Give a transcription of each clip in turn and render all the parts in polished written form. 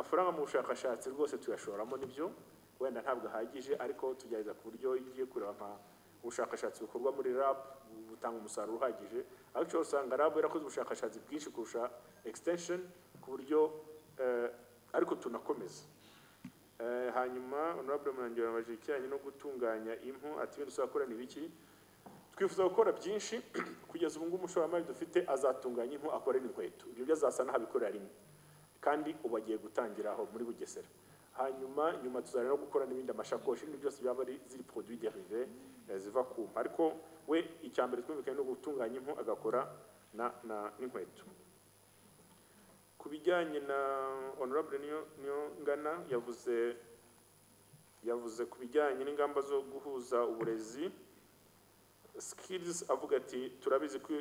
amafaranga mu bushakashatsi rwose tuyashoramo nibyo wenda ntabwo ahagije ariko tugerageza ku buryo igiye kureba nka ubushakashatsi bukorwa muri lab butanga umusaruro uhagije ariko usanga lab yarakoze ubushakashatsi bwinshi kurusha extension ku buryo ariko tunakomeza hanyuma honorable Munyangira yabajije ikijyanye no gutunganya impu ati ibintu usakora ni biki twifuza gukora byinshi kugeza ubu ngubu umushoramari dufite azatunganya impu akore n'inkweto ibyo byazasa n'ahabikorera rimwe kandi ubu agiye gutangira aho muri Bugesera hanyuma nyuma tuzarera no gukora n'ibindi amashakoshi n'ibyo byose byaba ari ziri produits dérivés ziva ku mpu ariko we icyambere twumvikanye no gutunganya impu agakora n'inkweto kubijyanye na honorable niyo ngana yavuze kubijyanye n'ingamba zo guhuza uburezi skills avuga ati turabizi ko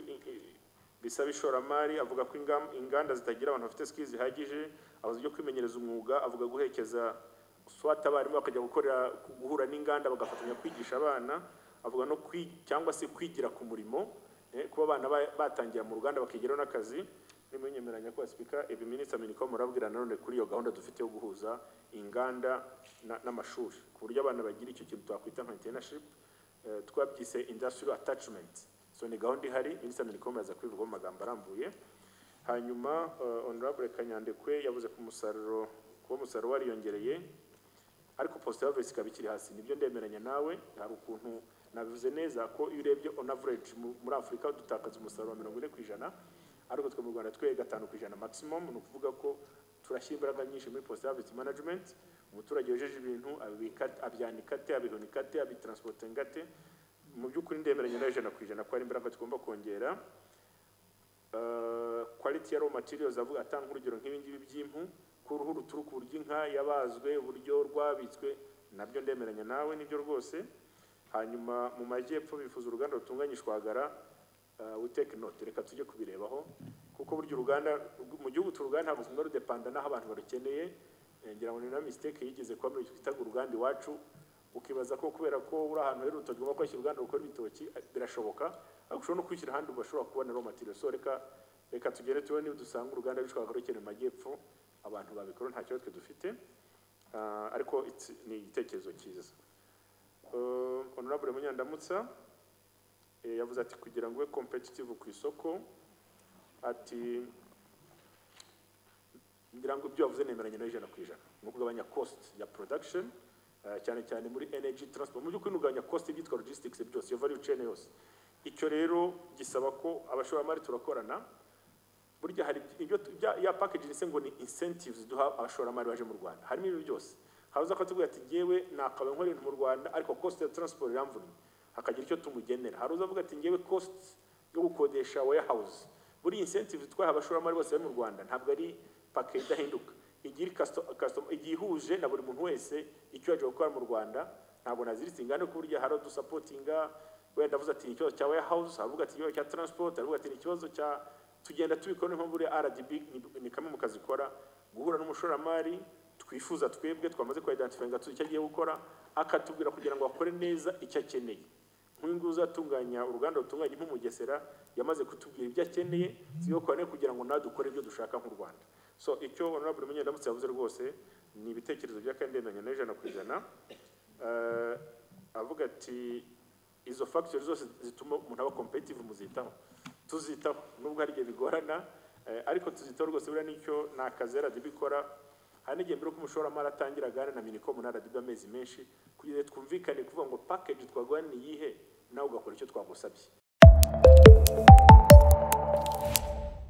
bisaba ishoramari avuga ko inganda zitagira abantu bafite skills zihagije avuze byo kwimenyereza umwuga avuga guhekeza swata abarimu bakajya guhura n'inganda bagafatanya kwigisha abana avuga no cyangwa se kwigira ku murimo kuba abana batangira mu ruganda bakigeraho n'akazi nimenyemeranya ko speaker ibi minister Minicom murabwira none kuri iyo gahunda dufite yo guhuza inganda n'amashuri ku buryo abana bagira icyo kintu twakwita nka internship twabyise industrial attachment so ni gahunda ihari minister Minicom yaza kwivuga mu magambo arambuye hanyuma honorable Kanyandekwe yavuze ku musaruro wariyongereye ariko post harvest ikabikiri hasi nibyo ndemeranya nawe hari ukuntu nabivuze neza ko iyo urebye on average muri Afrika dutakaza umusaruro wa 40% ariko twe mu Rwanda twe 5% maximum no kuvuga ko turashyira imbaraga nyinshi muri post harvest management umuturage wejeje ibintu abyanika ate abihunika ate abitransportinga ate mu by'ukuri ndemeranya na 100% ko ari imbaraga tugomba kongera quality ya raw materials avuga atanga urugero nk'ibingibi by'impu ku ruhu ruturuka uburyo inka yabazwe uburyo rwabitswe nabyo ndemeranya nawe nibyo rwose hanyuma mu majyepfo bifuza uruganda rutunganyishwagara we take note reka tujye kubirebaho kuko buryo uruganda mu gihugu turuganda ntabwo tungaro dependa naho abantu barukeneye ngira ngo ni na mistake yigeze kwa muri twitaga uruganda iwacu ukibaza ko kubera ko uri ahantu hero utagomba kwashyira uruganda rukora ibitoki birashoboka ariko ushobora no kwishyira handi bashobora kubona raw material so reka tugere tuwe niba dusanga uruganda rwishwaga rukeneye majyepfo abantu babikora nta kibazo dufite ariko ni igitekerezo cyiza honorable Munyandamutsa yavuze ati kugira ngo we competitive ku isoko ati ngira ngo ibyo yavuze nemeranya na 100% no kugabanya cost ya production cyane cyane muri energy transport mu by'ukuri nugabanya cost y'itwa logistics byose yo value chain yose icyo rero gisaba ko abashoramari turakorana burya hari ibyo ya package nise ngo ni incentives duha abashoramari baje mu Rwanda harimo ibyo byose haza ko tuvuga ati ngewe nakabe nkore mu Rwanda ariko cost ya transport iramvunye hakagira icyo tumugenera haruza avuga ati ngewe cost yo gukodesha warehouse buri incentive twaha abashoramari bose bari mu Rwanda ntabwo ari package idahinduka igira customer igihuje na buri muntu wese icyo yaje gukora mu Rwanda ntabwo naziritse ingane ku buryo haro du supportinga wenda avuze ati ikibazo cya warehouse avuga ati ikibazo cya transport avuga ati ikibazo cya tugenda tubikora nko muri RDB ni kamwe mu kazi kora guhura n'umushoramari twifuza twebwe twamaze ko identifyinga icyo agiye gukora akatubwira kugira ngo akore neza icyo akeneye nk'ingu uzatunganya uruganda rutunganya impu mu Bugesera yamaze kutubwira ibyo akeneye ziyokora kugira ngo nadukore ibyo dushaka mu Rwanda so icyo honorable Munyandamutse yavuze rwose ni ibitekerezo by'akandendanya na 100% avuga ati izo factors zose zituma umuntu aba competitive muzitaho tuzitaho nubwo hari igihe bigorana ariko tuzitaho rwose bura nicyo nakazera dibikora hari n'igihe mbere ko umushoramari atangira gana na Minicom na RDB amezi menshi kugira twumvikane kuvuga ngo package twagwana ni yihe nawe ugakora icyo twagusabye